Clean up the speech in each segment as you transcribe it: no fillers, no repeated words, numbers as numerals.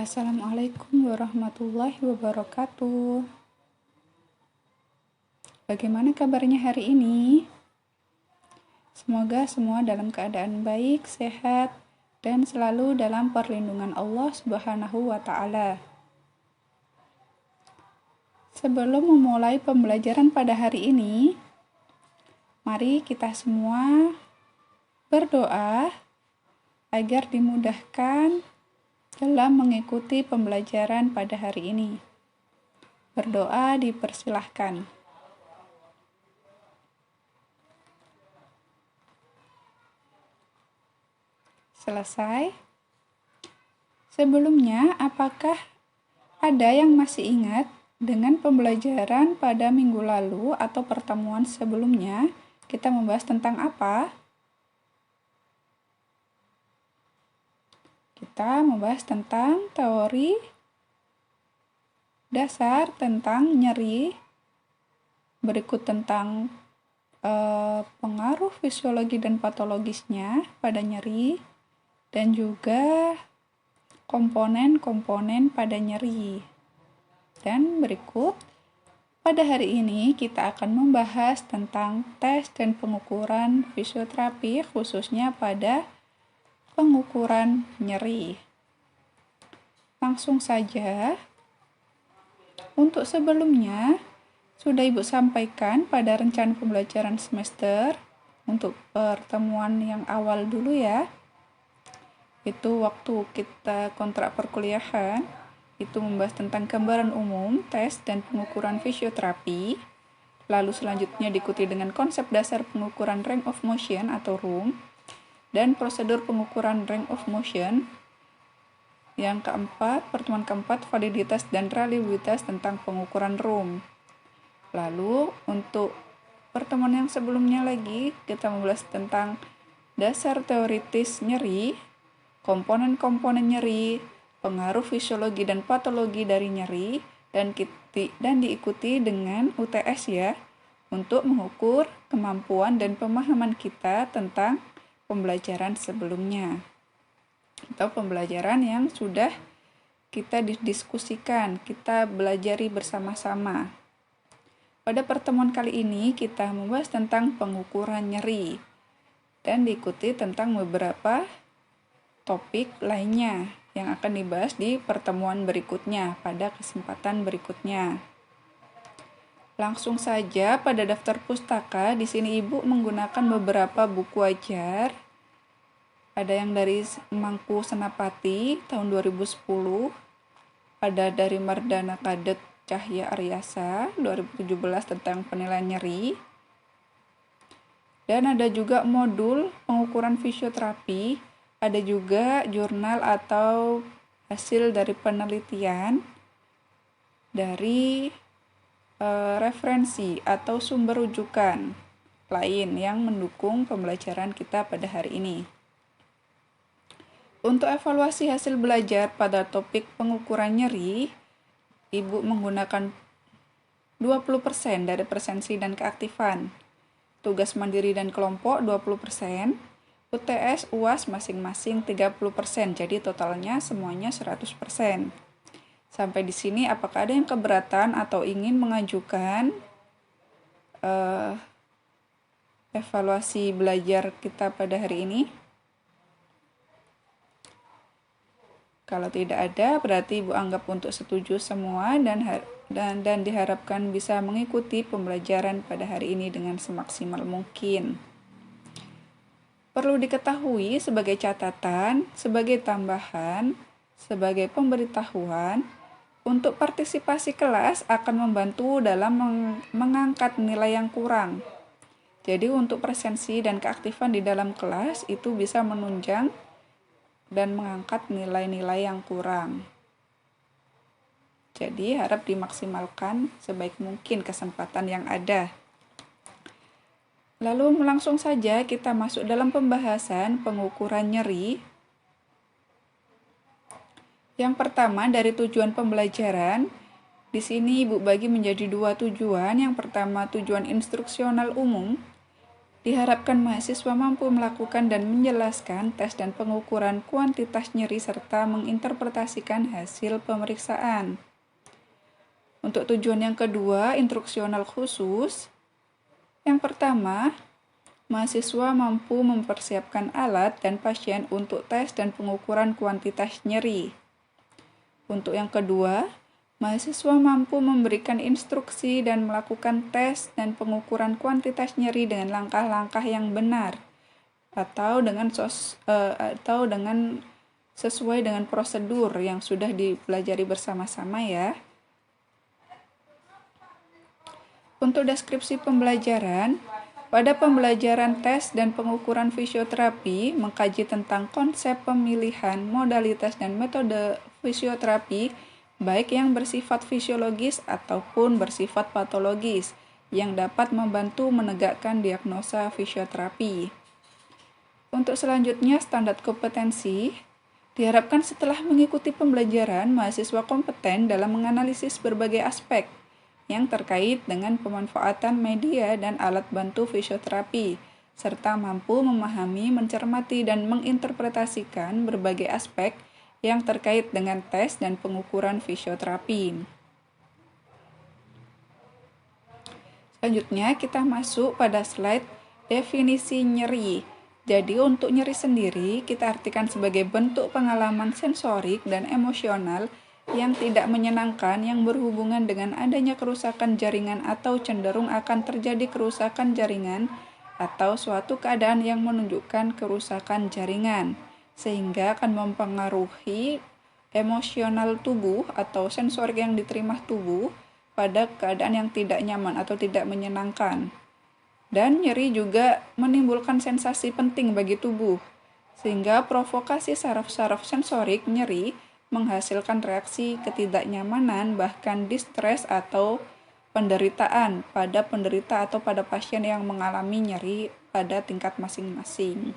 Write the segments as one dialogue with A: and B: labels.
A: Assalamualaikum warahmatullahi wabarakatuh. Bagaimana kabarnya hari ini? Semoga semua dalam keadaan baik, sehat, dan selalu dalam perlindungan Allah Subhanahu wa Ta'ala. Sebelum memulai pembelajaran pada hari ini, mari kita semua berdoa agar dimudahkan dalam mengikuti pembelajaran pada hari ini. Berdoa dipersilahkan. Selesai. Sebelumnya, apakah ada yang masih ingat dengan pembelajaran pada minggu lalu atau pertemuan sebelumnya? Kita membahas tentang apa? Kita membahas tentang teori dasar tentang nyeri, berikut tentang pengaruh fisiologi dan patologisnya pada nyeri, dan juga komponen-komponen pada nyeri. Dan berikut, pada hari ini kita akan membahas tentang tes dan pengukuran fisioterapi, khususnya pada pengukuran nyeri. Langsung saja, untuk sebelumnya sudah Ibu sampaikan pada rencana pembelajaran semester untuk pertemuan yang awal dulu ya. Itu waktu kita kontrak perkuliahan, itu membahas tentang gambaran umum, tes dan pengukuran fisioterapi. Lalu selanjutnya diikuti dengan konsep dasar pengukuran range of motion atau ROM, dan prosedur pengukuran range of motion. Yang keempat, pertemuan keempat, validitas dan reliabilitas tentang pengukuran ROM. Lalu untuk pertemuan yang sebelumnya lagi, kita membahas tentang dasar teoritis nyeri, komponen-komponen nyeri, pengaruh fisiologi dan patologi dari nyeri, dan diikuti dengan UTS ya, untuk mengukur kemampuan dan pemahaman kita tentang pembelajaran sebelumnya atau pembelajaran yang sudah kita diskusikan, kita belajari bersama-sama. Pada pertemuan kali ini kita membahas tentang pengukuran nyeri dan diikuti tentang beberapa topik lainnya yang akan dibahas di pertemuan berikutnya pada kesempatan berikutnya. Langsung saja pada daftar pustaka, di sini Ibu menggunakan beberapa buku ajar. Ada yang dari Mangku Senapati tahun 2010, ada dari Mardana Kadet Cahya Aryasa 2017 tentang penilaian nyeri, dan ada juga modul pengukuran fisioterapi, ada juga jurnal atau hasil dari penelitian dari referensi atau sumber rujukan lain yang mendukung pembelajaran kita pada hari ini. Untuk evaluasi hasil belajar pada topik pengukuran nyeri, Ibu menggunakan 20% dari presensi dan keaktifan. Tugas mandiri dan kelompok 20%, UTS, UAS masing-masing 30%, jadi totalnya semuanya 100%. Sampai di sini apakah ada yang keberatan atau ingin mengajukan evaluasi belajar kita pada hari ini? Kalau tidak ada, berarti Ibu anggap untuk setuju semua dan diharapkan bisa mengikuti pembelajaran pada hari ini dengan semaksimal mungkin. Perlu diketahui sebagai catatan, sebagai tambahan, sebagai pemberitahuan, untuk partisipasi kelas akan membantu dalam mengangkat nilai yang kurang. Jadi untuk presensi dan keaktifan di dalam kelas itu bisa menunjang dan mengangkat nilai-nilai yang kurang. Jadi harap dimaksimalkan sebaik mungkin kesempatan yang ada. Lalu langsung saja kita masuk dalam pembahasan pengukuran nyeri. Yang pertama dari tujuan pembelajaran. Di sini Ibu bagi menjadi 2 tujuan. Yang pertama tujuan instruksional umum. Diharapkan mahasiswa mampu melakukan dan menjelaskan tes dan pengukuran kuantitas nyeri serta menginterpretasikan hasil pemeriksaan. Untuk tujuan yang kedua, instruksional khusus. Yang pertama, mahasiswa mampu mempersiapkan alat dan pasien untuk tes dan pengukuran kuantitas nyeri. Untuk yang kedua, mahasiswa mampu memberikan instruksi dan melakukan tes dan pengukuran kuantitas nyeri dengan langkah-langkah yang benar atau dengan sesuai dengan prosedur yang sudah dipelajari bersama-sama ya. Untuk deskripsi pembelajaran, pada pembelajaran tes dan pengukuran fisioterapi mengkaji tentang konsep pemilihan, modalitas dan metode fisioterapi baik yang bersifat fisiologis ataupun bersifat patologis, yang dapat membantu menegakkan diagnosa fisioterapi. Untuk selanjutnya, standar kompetensi. Diharapkan setelah mengikuti pembelajaran, mahasiswa kompeten dalam menganalisis berbagai aspek yang terkait dengan pemanfaatan media dan alat bantu fisioterapi, serta mampu memahami, mencermati, dan menginterpretasikan berbagai aspek yang terkait dengan tes dan pengukuran fisioterapi. Selanjutnya kita masuk pada slide definisi nyeri. Jadi untuk nyeri sendiri kita artikan sebagai bentuk pengalaman sensorik dan emosional yang tidak menyenangkan yang berhubungan dengan adanya kerusakan jaringan atau cenderung akan terjadi kerusakan jaringan atau suatu keadaan yang menunjukkan kerusakan jaringan, sehingga akan mempengaruhi emosional tubuh atau sensorik yang diterima tubuh pada keadaan yang tidak nyaman atau tidak menyenangkan. Dan nyeri juga menimbulkan sensasi penting bagi tubuh, sehingga provokasi saraf-saraf sensorik nyeri menghasilkan reaksi ketidaknyamanan, bahkan distres atau penderitaan pada penderita atau pada pasien yang mengalami nyeri pada tingkat masing-masing.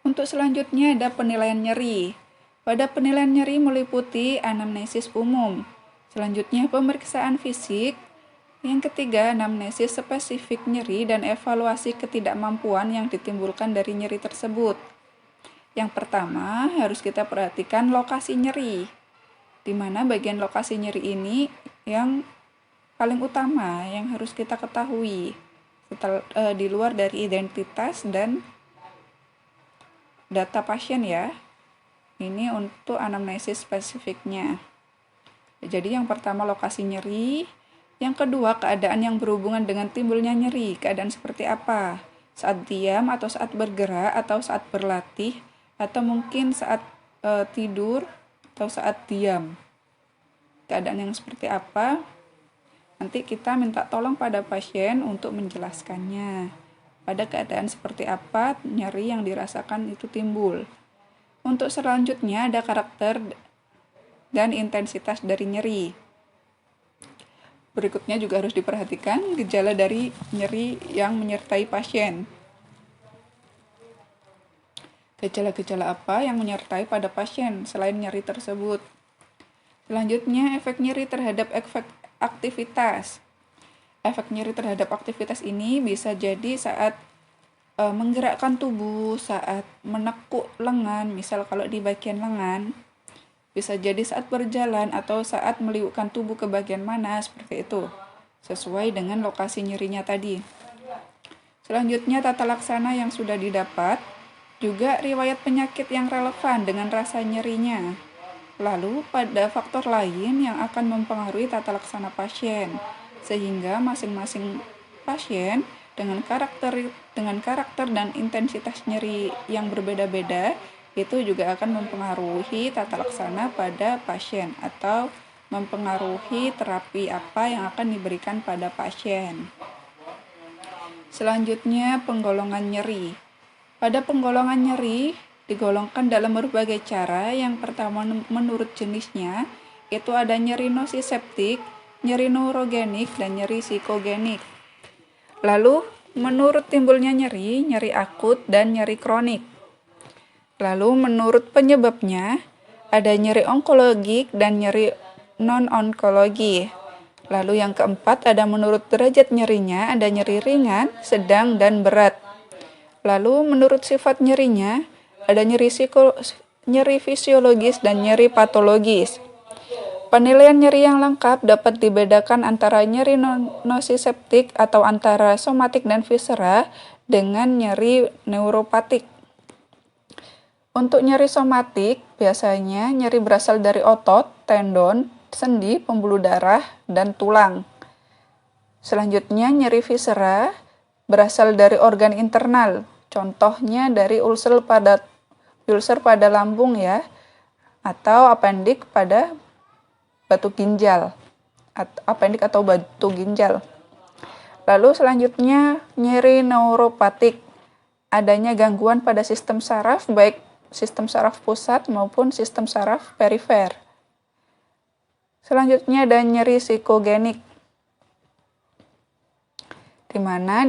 A: Untuk selanjutnya ada penilaian nyeri. Pada penilaian nyeri meliputi anamnesis umum. Selanjutnya pemeriksaan fisik. Yang ketiga, anamnesis spesifik nyeri dan evaluasi ketidakmampuan yang ditimbulkan dari nyeri tersebut. Yang pertama, harus kita perhatikan lokasi nyeri. Di mana bagian lokasi nyeri ini yang paling utama yang harus kita ketahui di luar dari identitas dan data pasien ya. Ini untuk anamnesis spesifiknya. Jadi yang pertama lokasi nyeri, yang kedua keadaan yang berhubungan dengan timbulnya nyeri. Keadaan seperti apa? Saat diam atau saat bergerak atau saat berlatih atau mungkin saat tidur atau saat diam. Keadaan yang seperti apa? Nanti kita minta tolong pada pasien untuk menjelaskannya. Pada keadaan seperti apa nyeri yang dirasakan itu timbul. Untuk selanjutnya ada karakter dan intensitas dari nyeri. Berikutnya juga harus diperhatikan gejala dari nyeri yang menyertai pasien. Gejala-gejala apa yang menyertai pada pasien selain nyeri tersebut. Selanjutnya efek nyeri terhadap efek aktivitas. Efek nyeri terhadap aktivitas ini bisa jadi saat menggerakkan tubuh, saat menekuk lengan, misal kalau di bagian lengan, bisa jadi saat berjalan atau saat meliukkan tubuh ke bagian mana, seperti itu, sesuai dengan lokasi nyerinya tadi. Selanjutnya tata laksana yang sudah didapat, juga riwayat penyakit yang relevan dengan rasa nyerinya. Lalu pada faktor lain yang akan mempengaruhi tata laksana pasien, sehingga masing-masing pasien dengan karakter dan intensitas nyeri yang berbeda-beda itu juga akan mempengaruhi tata laksana pada pasien atau mempengaruhi terapi apa yang akan diberikan pada pasien. Selanjutnya penggolongan nyeri. Pada penggolongan nyeri digolongkan dalam berbagai cara. Yang pertama menurut jenisnya, itu ada nyeri nosiseptik, nyeri neurogenik, dan nyeri psikogenik. Lalu, menurut timbulnya nyeri, nyeri akut, dan nyeri kronik. Lalu, menurut penyebabnya, ada nyeri onkologik dan nyeri non-onkologi. Lalu yang keempat ada menurut derajat nyerinya, ada nyeri ringan, sedang, dan berat. Lalu menurut sifat nyerinya, ada nyeri fisiologis dan nyeri patologis. Penilaian nyeri yang lengkap dapat dibedakan antara nyeri nosiseptik atau antara somatik dan viscera dengan nyeri neuropatik. Untuk nyeri somatik, biasanya nyeri berasal dari otot, tendon, sendi, pembuluh darah, dan tulang. Selanjutnya, nyeri viscera berasal dari organ internal, contohnya dari ulcer pada lambung ya, atau apendik pada batu ginjal, apendik atau batu ginjal. Lalu selanjutnya, nyeri neuropatik, adanya gangguan pada sistem saraf, baik sistem saraf pusat maupun sistem saraf perifer. Selanjutnya ada nyeri psikogenik, di mana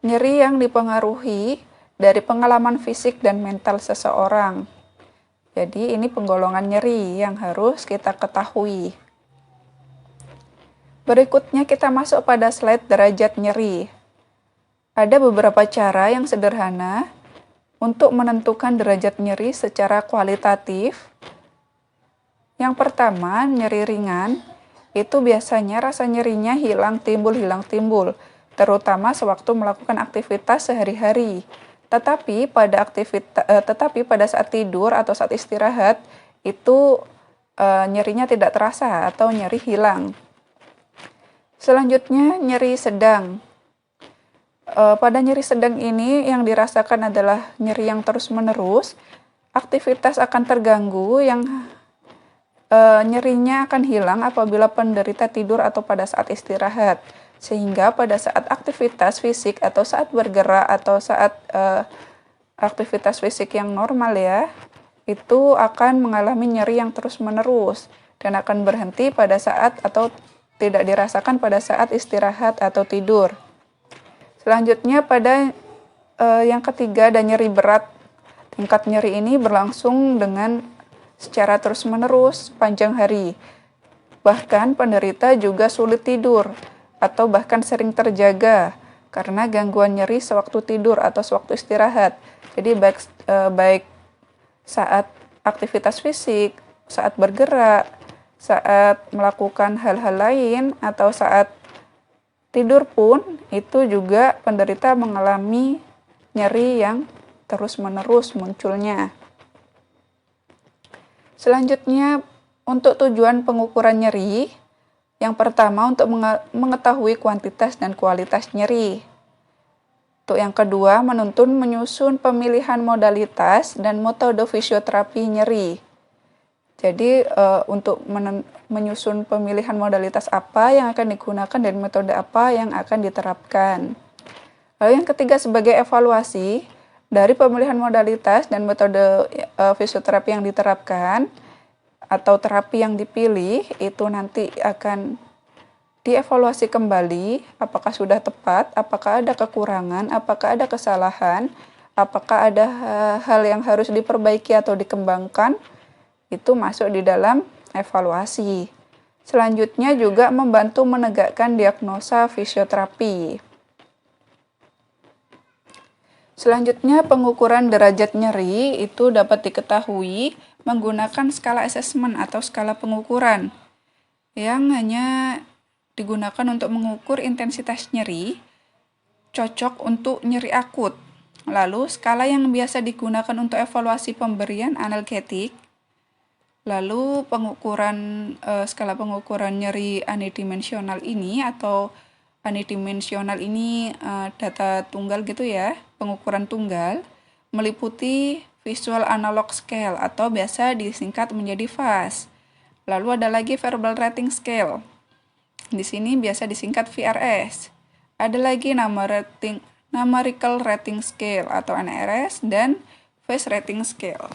A: nyeri yang dipengaruhi dari pengalaman fisik dan mental seseorang. Jadi ini penggolongan nyeri yang harus kita ketahui. Berikutnya kita masuk pada slide derajat nyeri. Ada beberapa cara yang sederhana untuk menentukan derajat nyeri secara kualitatif. Yang pertama, nyeri ringan, itu biasanya rasa nyerinya hilang timbul, terutama sewaktu melakukan aktivitas sehari-hari. Tetapi pada saat tidur atau saat istirahat, itu nyerinya tidak terasa atau nyeri hilang. Selanjutnya, nyeri sedang. Pada nyeri sedang ini yang dirasakan adalah nyeri yang terus-menerus, aktivitas akan terganggu, yang nyerinya akan hilang apabila penderita tidur atau pada saat istirahat, sehingga pada saat aktivitas fisik atau saat bergerak atau saat aktivitas fisik yang normal ya, itu akan mengalami nyeri yang terus-menerus dan akan berhenti pada saat atau tidak dirasakan pada saat istirahat atau tidur. Selanjutnya pada yang ketiga ada nyeri berat. Tingkat nyeri ini berlangsung dengan secara terus-menerus sepanjang hari. Bahkan penderita juga sulit tidur atau bahkan sering terjaga karena gangguan nyeri sewaktu tidur atau sewaktu istirahat. Jadi baik saat aktivitas fisik, saat bergerak, saat melakukan hal-hal lain, atau saat tidur pun itu juga penderita mengalami nyeri yang terus-menerus munculnya. Selanjutnya, untuk tujuan pengukuran nyeri, yang pertama untuk mengetahui kuantitas dan kualitas nyeri. Untuk yang kedua, menyusun pemilihan modalitas dan metode fisioterapi nyeri. Jadi, untuk menyusun pemilihan modalitas apa yang akan digunakan dan metode apa yang akan diterapkan. Lalu yang ketiga, sebagai evaluasi, dari pemilihan modalitas dan metode fisioterapi yang diterapkan atau terapi yang dipilih, itu nanti akan dievaluasi kembali apakah sudah tepat, apakah ada kekurangan, apakah ada kesalahan, apakah ada hal yang harus diperbaiki atau dikembangkan, itu masuk di dalam evaluasi. Selanjutnya juga membantu menegakkan diagnosa fisioterapi. Selanjutnya, pengukuran derajat nyeri itu dapat diketahui menggunakan skala asesmen atau skala pengukuran yang hanya digunakan untuk mengukur intensitas nyeri, cocok untuk nyeri akut. Lalu, skala yang biasa digunakan untuk evaluasi pemberian analgetik. Lalu, skala pengukuran nyeri unidimensional ini atau unidimensional ini data tunggal gitu ya, pengukuran tunggal, meliputi Visual Analog Scale atau biasa disingkat menjadi VAS. Lalu ada lagi Verbal Rating Scale. Di sini biasa disingkat VRS. Ada lagi nama Numerical Rating Scale atau NRS, dan Face Rating Scale.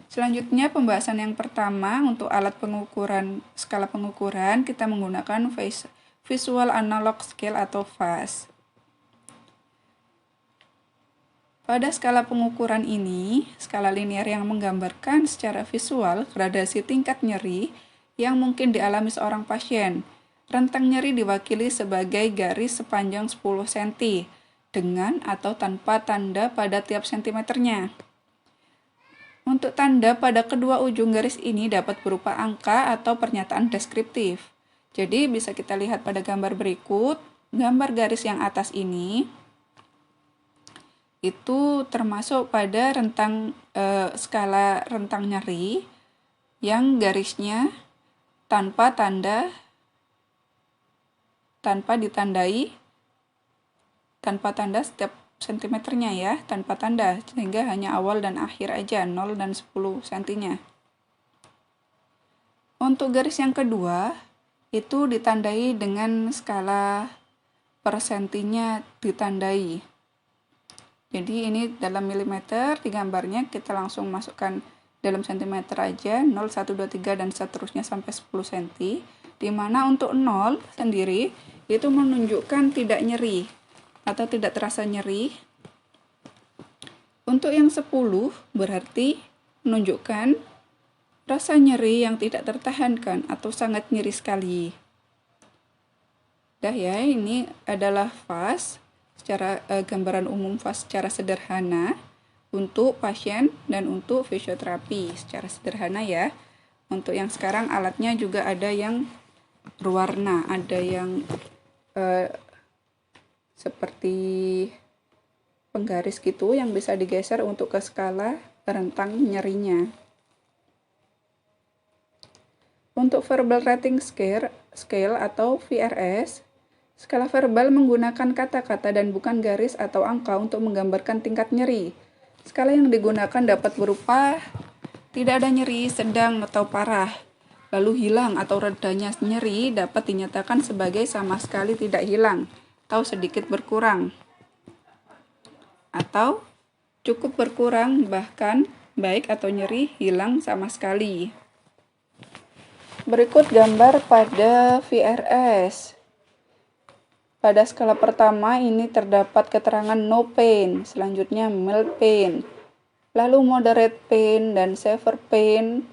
A: Selanjutnya pembahasan yang pertama untuk alat pengukuran skala pengukuran kita menggunakan Visual Analog Scale atau VAS. Pada skala pengukuran ini, skala linear yang menggambarkan secara visual gradasi tingkat nyeri yang mungkin dialami seorang pasien. Rentang nyeri diwakili sebagai garis sepanjang 10 cm dengan atau tanpa tanda pada tiap sentimeternya. Untuk tanda pada kedua ujung garis ini dapat berupa angka atau pernyataan deskriptif. Jadi bisa kita lihat pada gambar berikut, gambar garis yang atas ini itu termasuk pada rentang skala rentang nyeri yang garisnya tanpa tanda setiap sentimeternya ya, tanpa tanda, sehingga hanya awal dan akhir aja, 0 dan 10 cm-nya. Untuk garis yang kedua, itu ditandai dengan skala per sentinya ditandai. Jadi ini dalam milimeter, di gambarnya kita langsung masukkan dalam sentimeter aja, 0, 1, 2, 3, dan seterusnya sampai 10 cm. Dimana untuk 0 sendiri, itu menunjukkan tidak nyeri atau tidak terasa nyeri. Untuk yang 10 berarti menunjukkan rasa nyeri yang tidak tertahankan atau sangat nyeri sekali. Dah ya, ini adalah VAS secara gambaran umum VAS secara sederhana untuk pasien dan untuk fisioterapi secara sederhana ya. Untuk yang sekarang alatnya juga ada yang berwarna, ada yang seperti penggaris gitu yang bisa digeser untuk ke skala rentang nyerinya. Untuk Verbal Rating Scale atau VRS, skala verbal menggunakan kata-kata dan bukan garis atau angka untuk menggambarkan tingkat nyeri. Skala yang digunakan dapat berupa tidak ada nyeri, sedang atau parah. Lalu hilang atau redanya nyeri dapat dinyatakan sebagai sama sekali tidak hilang atau sedikit berkurang, atau cukup berkurang, bahkan baik atau nyeri hilang sama sekali. Berikut gambar pada VRS. Pada skala pertama ini terdapat keterangan no pain, selanjutnya mild pain, lalu moderate pain dan severe pain,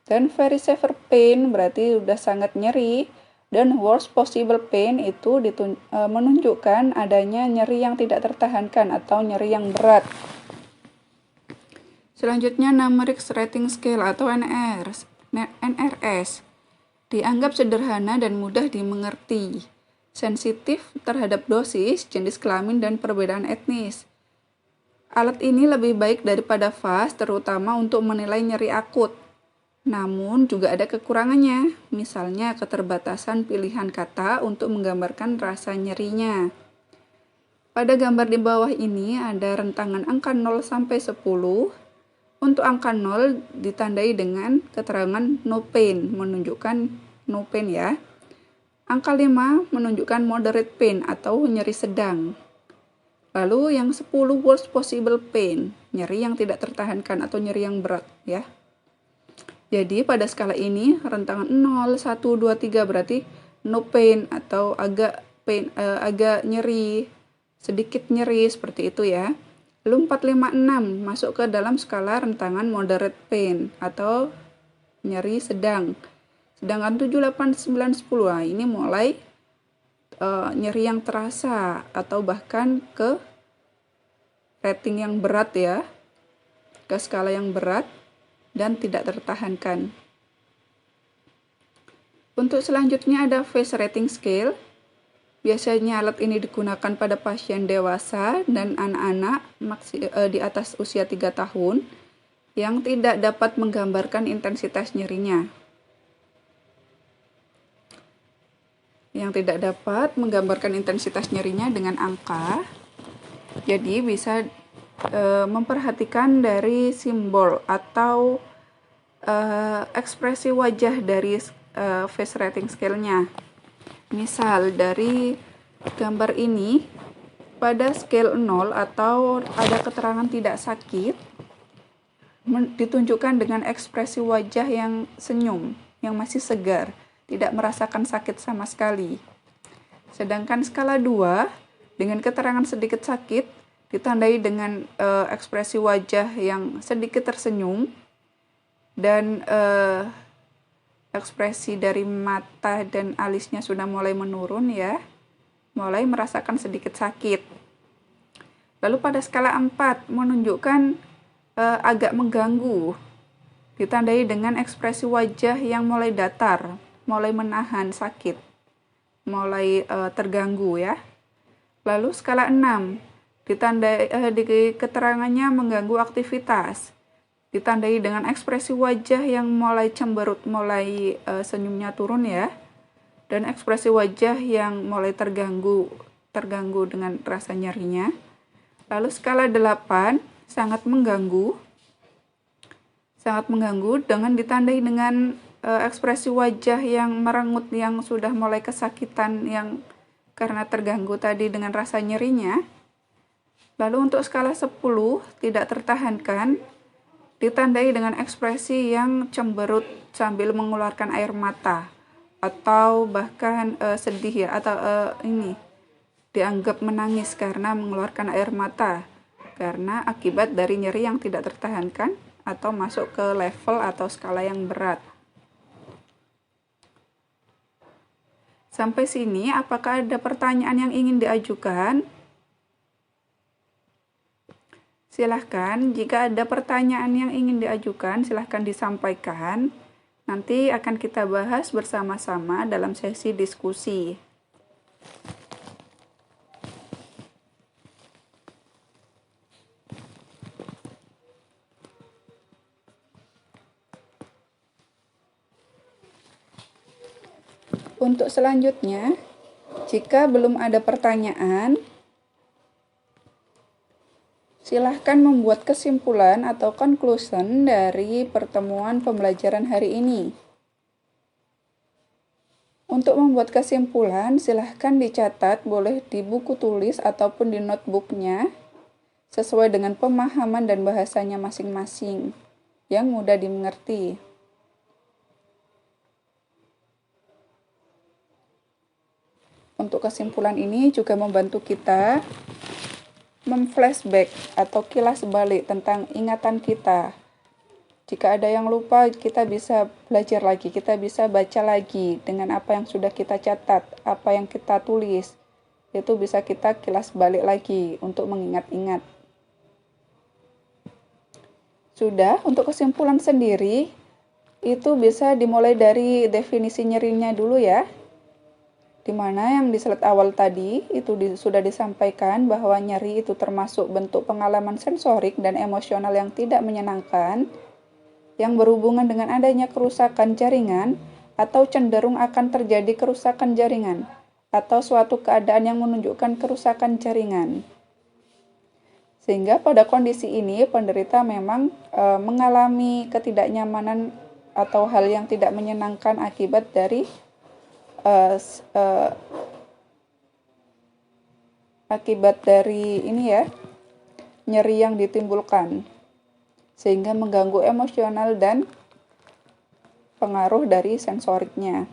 A: dan very severe pain berarti sudah sangat nyeri, dan worst possible pain itu menunjukkan adanya nyeri yang tidak tertahankan atau nyeri yang berat. Selanjutnya Numeric Rating Scale atau NRS dianggap sederhana dan mudah dimengerti, sensitif terhadap dosis, jenis kelamin, dan perbedaan etnis. Alat ini lebih baik daripada VAS terutama untuk menilai nyeri akut. Namun juga ada kekurangannya, misalnya keterbatasan pilihan kata untuk menggambarkan rasa nyerinya. Pada gambar di bawah ini ada rentangan angka 0 sampai 10. Untuk angka 0 ditandai dengan keterangan no pain, menunjukkan no pain ya. Angka 5 menunjukkan moderate pain atau nyeri sedang. Lalu yang 10 worst possible pain, nyeri yang tidak tertahankan atau nyeri yang berat ya. Jadi pada skala ini rentangan 0, 1, 2, 3 berarti no pain atau agak agak nyeri, sedikit nyeri seperti itu ya. Lalu 4, 5, 6 masuk ke dalam skala rentangan moderate pain atau nyeri sedang. Sedangkan 7, 8, 9, 10 ini mulai nyeri yang terasa atau bahkan ke rating yang berat ya, ke skala yang berat dan tidak tertahankan. Untuk selanjutnya ada Face Rating Scale. Biasanya alat ini digunakan pada pasien dewasa dan anak-anak di atas usia 3 tahun yang tidak dapat menggambarkan intensitas nyerinya. Yang tidak dapat menggambarkan intensitas nyerinya dengan angka, jadi bisa memperhatikan dari simbol atau ekspresi wajah dari face rating scale-nya. Misal dari gambar ini pada scale 0 atau ada keterangan tidak sakit ditunjukkan dengan ekspresi wajah yang senyum, yang masih segar, tidak merasakan sakit sama sekali. Sedangkan skala 2 dengan keterangan sedikit sakit ditandai dengan ekspresi wajah yang sedikit tersenyum dan ekspresi dari mata dan alisnya sudah mulai menurun ya, mulai merasakan sedikit sakit. Lalu pada skala 4 menunjukkan agak mengganggu, ditandai dengan ekspresi wajah yang mulai datar, mulai menahan sakit, mulai terganggu ya. Lalu skala 6 ditandai di keterangannya mengganggu aktivitas, ditandai dengan ekspresi wajah yang mulai cemberut, mulai senyumnya turun ya, dan ekspresi wajah yang mulai terganggu dengan rasa nyerinya. Lalu skala 8 sangat mengganggu dengan ditandai dengan ekspresi wajah yang merengut, yang sudah mulai kesakitan yang karena terganggu tadi dengan rasa nyerinya. Lalu untuk skala 10 tidak tertahankan, ditandai dengan ekspresi yang cemberut sambil mengeluarkan air mata atau bahkan sedih ya, atau ini dianggap menangis karena mengeluarkan air mata karena akibat dari nyeri yang tidak tertahankan atau masuk ke level atau skala yang berat. Sampai sini, apakah ada pertanyaan yang ingin diajukan? Silahkan, jika ada pertanyaan yang ingin diajukan, silahkan disampaikan. Nanti akan kita bahas bersama-sama dalam sesi diskusi. Untuk selanjutnya, jika belum ada pertanyaan, silahkan membuat kesimpulan atau conclusion dari pertemuan pembelajaran hari ini. Untuk membuat kesimpulan, silahkan dicatat, boleh di buku tulis ataupun di notebooknya, sesuai dengan pemahaman dan bahasanya masing-masing, yang mudah dimengerti. Untuk kesimpulan ini juga membantu kita memflashback atau kilas balik tentang ingatan kita. Jika ada yang lupa, kita bisa belajar lagi, kita bisa baca lagi dengan apa yang sudah kita catat, apa yang kita tulis. Itu bisa kita kilas balik lagi untuk mengingat-ingat. Sudah, untuk kesimpulan sendiri, itu bisa dimulai dari definisi nyerinya dulu ya. Di mana yang di slide awal tadi itu sudah disampaikan bahwa nyeri itu termasuk bentuk pengalaman sensorik dan emosional yang tidak menyenangkan, yang berhubungan dengan adanya kerusakan jaringan atau cenderung akan terjadi kerusakan jaringan, atau suatu keadaan yang menunjukkan kerusakan jaringan. Sehingga pada kondisi ini penderita memang mengalami ketidaknyamanan atau hal yang tidak menyenangkan akibat dari ini ya, nyeri yang ditimbulkan, sehingga mengganggu emosional dan pengaruh dari sensoriknya.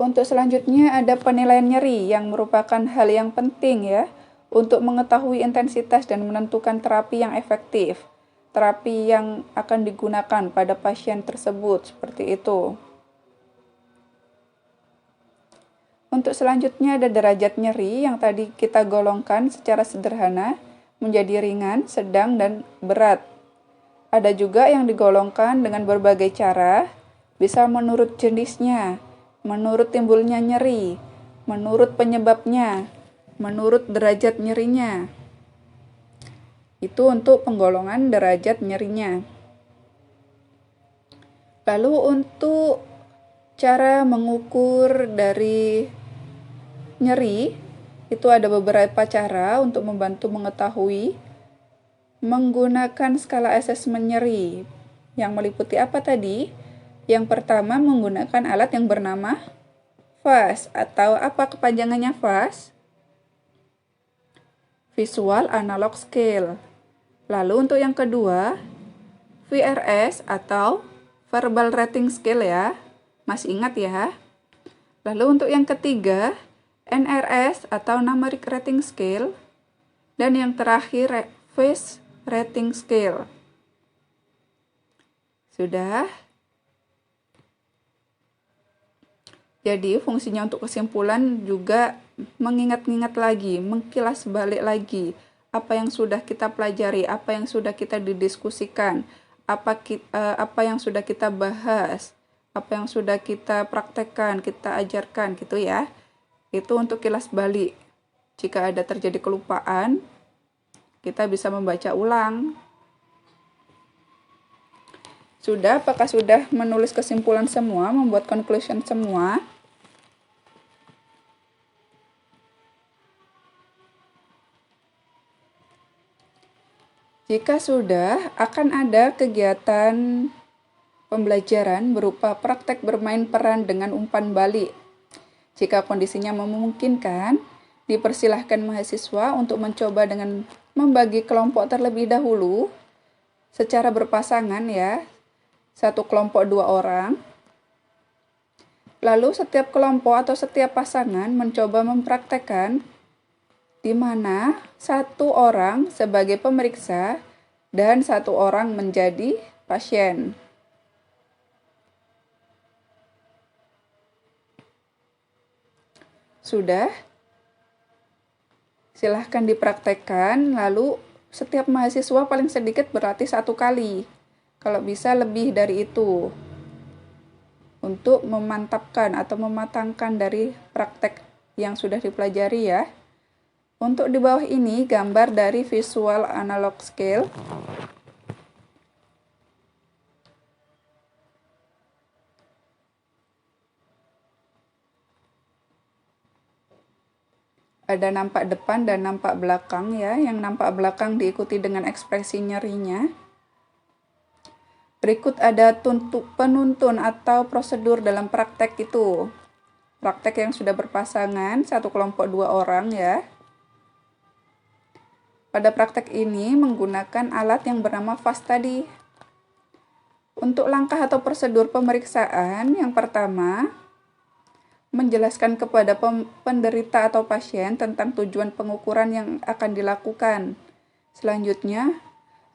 A: Untuk selanjutnya ada penilaian nyeri yang merupakan hal yang penting ya untuk mengetahui intensitas dan menentukan terapi yang efektif, terapi yang akan digunakan pada pasien tersebut, seperti itu. Untuk selanjutnya ada derajat nyeri yang tadi kita golongkan secara sederhana menjadi ringan, sedang, dan berat. Ada juga yang digolongkan dengan berbagai cara, bisa menurut jenisnya, menurut timbulnya nyeri, menurut penyebabnya, menurut derajat nyerinya. Itu untuk penggolongan derajat nyerinya. Lalu untuk cara mengukur dari nyeri, itu ada beberapa cara untuk membantu mengetahui menggunakan skala asesmen nyeri yang meliputi apa tadi? Yang pertama menggunakan alat yang bernama VAS atau apa kepanjangannya VAS? Visual Analog Scale. Lalu untuk yang kedua, VRS atau Verbal Rating Scale ya. Masih ingat ya? Lalu untuk yang ketiga, NRS atau Numeric Rating Scale. Dan yang terakhir, Face Rating Scale. Sudah? Jadi fungsinya untuk kesimpulan juga mengingat-ingat lagi, mengkilas balik lagi apa yang sudah kita pelajari, apa yang sudah kita didiskusikan, apa yang sudah kita bahas, apa yang sudah kita praktekkan, kita ajarkan gitu ya. Itu untuk kilas balik. Jika ada terjadi kelupaan, kita bisa membaca ulang. Sudah, apakah sudah menulis kesimpulan semua, membuat conclusion semua? Jika sudah, akan ada kegiatan pembelajaran berupa praktek bermain peran dengan umpan balik. Jika kondisinya memungkinkan, dipersilahkan mahasiswa untuk mencoba dengan membagi kelompok terlebih dahulu, secara berpasangan ya, satu kelompok 2 orang. Lalu setiap kelompok atau setiap pasangan mencoba mempraktekkan di mana satu orang sebagai pemeriksa dan satu orang menjadi pasien. Sudah? Silahkan dipraktekkan, lalu setiap mahasiswa paling sedikit berlatih 1 kali. Kalau bisa lebih dari itu. Untuk memantapkan atau mematangkan dari praktek yang sudah dipelajari ya. Untuk di bawah ini gambar dari Visual Analog Scale. Ada nampak depan dan nampak belakang ya. Yang nampak belakang diikuti dengan ekspresi nyerinya. Berikut ada penuntun atau prosedur dalam praktek itu. Praktek yang sudah berpasangan, satu kelompok 2 orang ya. Pada praktek ini menggunakan alat yang bernama VAS tadi. Untuk langkah atau prosedur pemeriksaan, yang pertama, menjelaskan kepada penderita atau pasien tentang tujuan pengukuran yang akan dilakukan. Selanjutnya,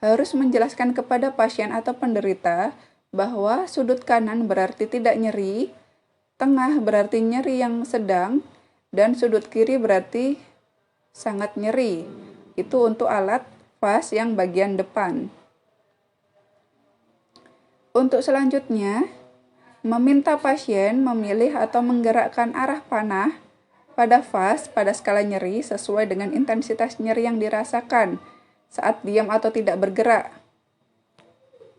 A: harus menjelaskan kepada pasien atau penderita bahwa sudut kanan berarti tidak nyeri, tengah berarti nyeri yang sedang, dan sudut kiri berarti sangat nyeri. Itu untuk alat VAS yang bagian depan. Untuk selanjutnya, meminta pasien memilih atau menggerakkan arah panah pada VAS pada skala nyeri sesuai dengan intensitas nyeri yang dirasakan saat diam atau tidak bergerak.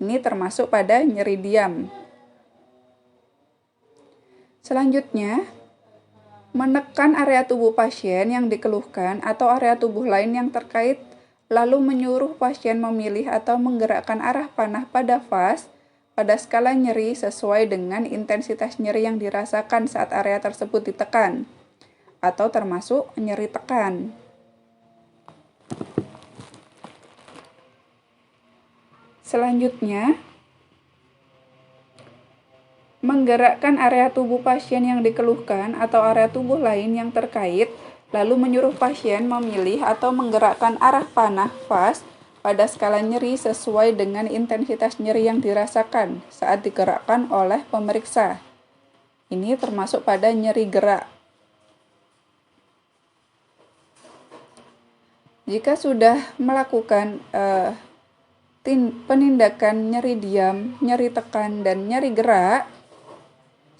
A: Ini termasuk pada nyeri diam. Selanjutnya, menekan area tubuh pasien yang dikeluhkan atau area tubuh lain yang terkait, lalu menyuruh pasien memilih atau menggerakkan arah panah pada VAS pada skala nyeri sesuai dengan intensitas nyeri yang dirasakan saat area tersebut ditekan, atau termasuk nyeri tekan. Selanjutnya, menggerakkan area tubuh pasien yang dikeluhkan atau area tubuh lain yang terkait, lalu menyuruh pasien memilih atau menggerakkan arah panah VAS pada skala nyeri sesuai dengan intensitas nyeri yang dirasakan saat digerakkan oleh pemeriksa. Ini termasuk pada nyeri gerak. Jika sudah melakukan penindakan nyeri diam, nyeri tekan, dan nyeri gerak,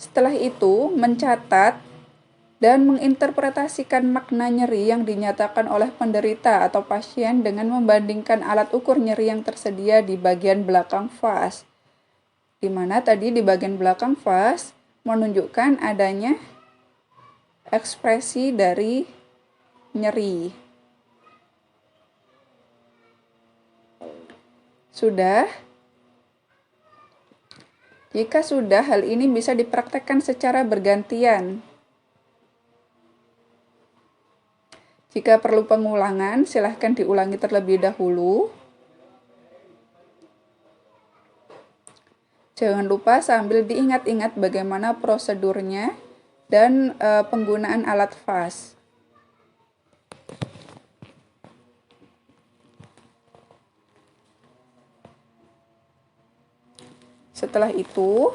A: setelah itu mencatat dan menginterpretasikan makna nyeri yang dinyatakan oleh penderita atau pasien dengan membandingkan alat ukur nyeri yang tersedia di bagian belakang VAS. Di mana tadi di bagian belakang VAS menunjukkan adanya ekspresi dari nyeri. Sudah? Jika sudah, hal ini bisa dipraktekkan secara bergantian. Jika perlu pengulangan, silahkan diulangi terlebih dahulu. Jangan lupa sambil diingat-ingat bagaimana prosedurnya dan penggunaan alat fas. Setelah itu,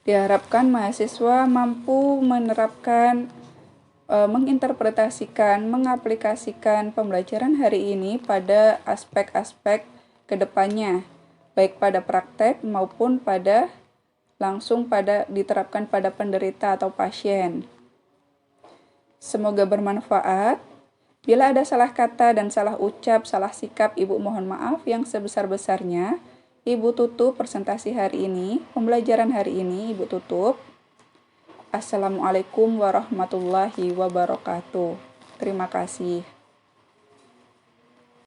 A: diharapkan mahasiswa mampu menerapkan, menginterpretasikan, mengaplikasikan pembelajaran hari ini pada aspek-aspek kedepannya, baik pada praktek maupun langsung diterapkan pada penderita atau pasien. Semoga bermanfaat. Bila ada salah kata dan salah ucap, salah sikap, Ibu mohon maaf yang sebesar-besarnya. Ibu tutup presentasi hari ini, pembelajaran hari ini Ibu tutup. Assalamualaikum warahmatullahi wabarakatuh. Terima kasih.